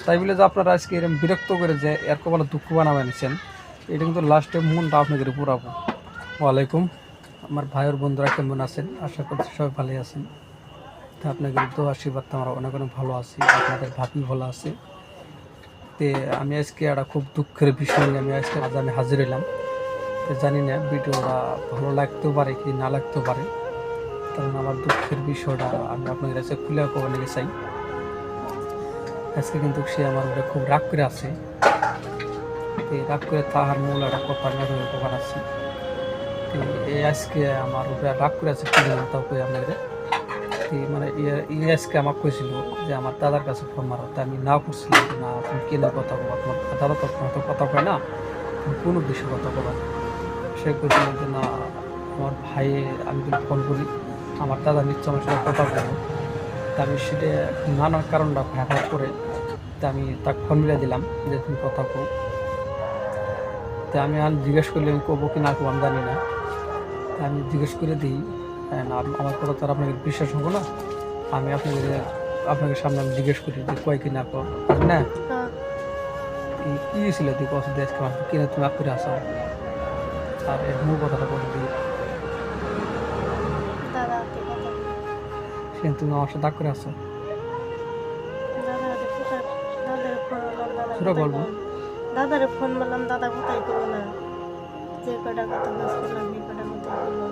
তাই বলে যে আপনারা আজকে এরকম বিরক্ত করে যে এর কপালে দুঃখ বানাবে নিচ্ছেন, এটা কিন্তু লাস্টে মনটা আপনাদের পুরাবো। ওয়ালাইকুম, আমার ভাইয়ের বন্ধুরা কেমন আছেন? আশা করছি সবাই ভালোই আছেন। তো আপনাদের তো আশীর্বাদ আমরা অনেক অনেক ভালো আছি, আপনাদের ভাবি ভালো আছে। তো আমি আজকে একটা খুব দুঃখের বিষয় নিয়ে আমি হাজির হলাম। তো জানি না ভিডিওটা ভালো লাগতেও পারে কি না লাগতেও পারে, কারণ আমার দুঃখের বিষয়টা আমি আপনাদের কাছে খুলে কবে নিয়ে চাই। আজকে কিন্তু সে আমার উপরে খুব রাগ করে আছে। এই রাগ করে তাহার মূল একটা কথা আমি আপনাদের উপকার আছি। এই আজকে আমার উপরে রাগ করে আছে কি জানেন তাও কই আপনাদের। মানে আজকে আমাকে কইছিল যে আমার দাদার কাছে ফোন মারাতে, আমি না করছিলাম যে না তুমি কেনে কথা বলো, তোমার দাদা তো হয়তো কথা কয় না, তুমি কোনো বিষয়ে কথা বলো। সে কইছিল যে না আমার ভাই, আমি যদি ফোন করি আমার দাদা নিশ্চয় আমার সাথে কথা বলবো। তা আমি সেটা নানান কারণটা ব্যবহার করে তা আমি তাকে ফোন মিলিয়ে দিলাম যে তুমি কথা কো। তা আমি আর জিজ্ঞেস করলে আমি কবো কি না করবো আমি জানি না। তা আমি জিজ্ঞেস করে দিই, আমার কথা তো আর আপনাকে বিশ্বাস হবো না, আমি আপনাকে সামনে আমি জিজ্ঞেস করি যে কয় কি না কর না কি ছিল তুই কত দেশ কিনে তুমি আপনি আসো। আর এর মূল কথাটা বলে দিই, সে তুমি আমার সাথে দাগ করে আসো সেটা বলবো। দাদারে ফোন বললাম, দাদা কোথায় করবো না, যে কটা কথা বস করলাম সেই কটা কথা বললো।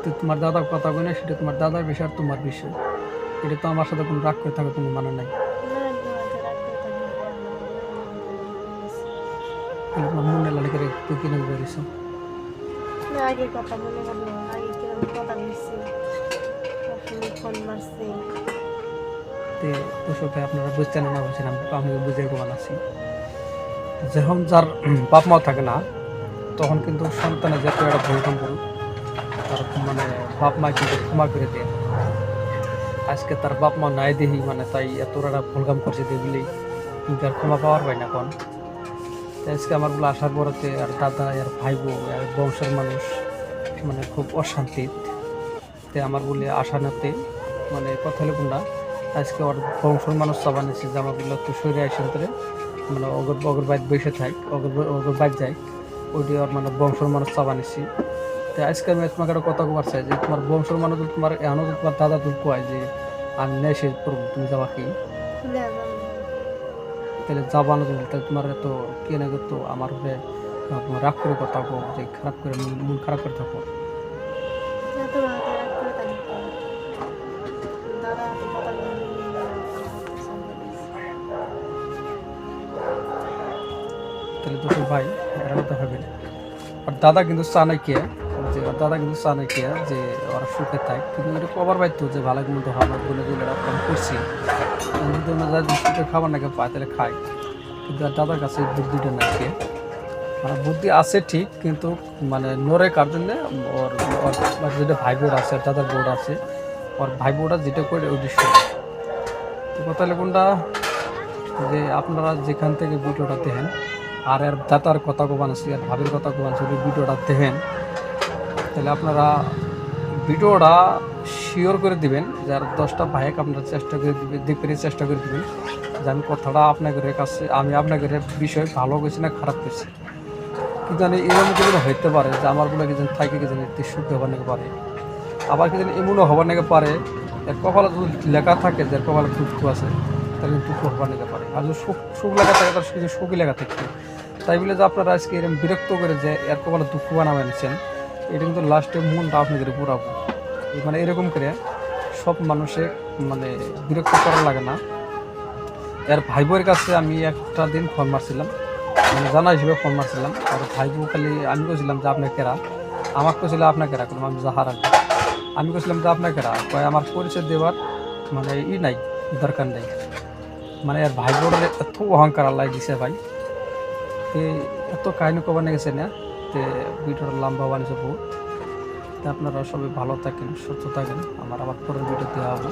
তো তোমার দাদার কথা বলে না, সেটা তোমার দাদার বিষয় আর তোমার বিষয়, এটা তো আমার সাথে কোনো রাগ করে থাকা কোনো মানে নাই। তোমার মনে লাগে তুই কিনে বেরিয়েছ আগে কথা মনে করলো, আগে কিরকম কথা বলছি, ফোন মারছি। দর্শক আপনারা বুঝতেন না বুঝছেন, আমি বুঝে কমান আছি। যখন যার বাপ মা থাকে না, তখন কিন্তু সন্তানের যে একটা ভুল কাম করুক তার মানে বাপ মা কিন্তু ক্ষমা করে দেয়। আজকে তার বাপ মা নাই দেহি মানে তাই এত ভুল কাম করছে দেখলেই কিন্তু আর ক্ষমা পাওয়ার পায় না। এখন আজকে আমার বলে আসার পরেতে আর দাদা আর ভাই বউ আর বংশের মানুষ মানে খুব অশান্তিতে আমার বলে আসানাতে মানে কথা হলো কোনটা, আজকে ওর বংশের মানুষ চাবানিছে যে আমার বললো একটু সরে আসেন তোরে, মানে অগর বাইক বসে থাক, অগর বাইক যাই ওইটি ওর মানে বংশের মানুষ চাবানিছি। তো আজকে আমি তোমাকে একটা কথা বলতে চাই যে তোমার বংশের মানুষ তোমার এখনো তোমার দাদা তুমি কয় যে আমি নেই সে করবো, তুমি যাবা কি? তাহলে যাবা না তুমি, তাহলে তোমার এত কে না করতো আমার উপরে তোমার রাগ করে কথা কো, যে খারাপ করে মন খারাপ করে থাকো। তাহলে দুটো ভাই এরা কথা ভাবেন। আর দাদা কিন্তু চানাই কে যে দাদা কিন্তু চানাই কে যে ওরা সুখে থাকে, কিন্তু এটা কবার পাইতো যে ভালো মতো খাবার বলে যে এরা কম করছি, যদি ওনারা সুখে খাবার নাকি পায় তাহলে খায়। কিন্তু আর দাদার কাছে বুদ্ধিটা নাই কে, মানে বুদ্ধি আছে ঠিক, কিন্তু মানে নড়ে কার জন্যে ওর ওর যেটা ভাই বোর্ড আছে দাদার বোর্ড আছে, ওর ভাই বোর্ডটা যেটা করে ওই দৃশ্য। তো কথা হলো কোনটা যে আপনারা যেখান থেকে ভিডিওটা দেখেন আর এর দাতার কথা বানাচ্ছি আর ভাবির কথা বানাচ্ছি ভিডিওটা দেখেন, তাহলে আপনারা ভিডিওটা শিওর করে দিবেন যে আর 10টা ভাইকে আপনারা চেষ্টা করে দিবেন চেষ্টা করে দিবেন যে আমি কথাটা আপনাদের কাছে আমি আপনাদের বিষয় ভালো করছি না খারাপ করছি। কিন্তু জানি এরকম কিছু হইতে পারে যে আমার বলে কি যেন থাকে কি জানি সুখ হবার নাকি পারে, আবার কি জানি এমনও হবার নাকি পারে এর কপালে যদি লেখা থাকে যে কপালে দুঃখ আছে তাহলে দুঃখ হবার নাকি পারে, আর যদি সুখ লেখা থাকে তার শুধু সুখই লেখা থাকবে। তাই বলে যে আপনারা আজকে এরকম বিরক্ত করে যে এর কপালে দুঃখ বানাবে নিচ্ছেন, এটা কিন্তু লাস্টে মনটা আপনাদের পুরাবো। মানে এরকম করে সব মানুষে মানে বিরক্ত করা লাগে না। এর ভাই বোয়ের কাছে আমি একটা দিন ফোন মারছিলাম, মানে জানা হিসেবে ফোন মারছিলাম, আর ভাই বউ খালি আমি কইছিলাম যে আপনার কেরা, আমাকে কইছিল আপনার কেরা করলাম আমি জাহার আগে, আমি কইছিলাম যে আপনার কেরা কয় আমার পরিচয় দেওয়ার মানে নাই দরকার নেই। মানে এর ভাই বোনের এত অহংকার আল্লাহ দিছে ভাই, তে এত কাহিনী কবার গেছে না। তে ভিডিওটা লম্বা বানিয়েছে বহুত। তা আপনারা সবাই ভালো থাকেন সুস্থ থাকেন, আমার আবার পরের ভিডিও দেওয়া হবে।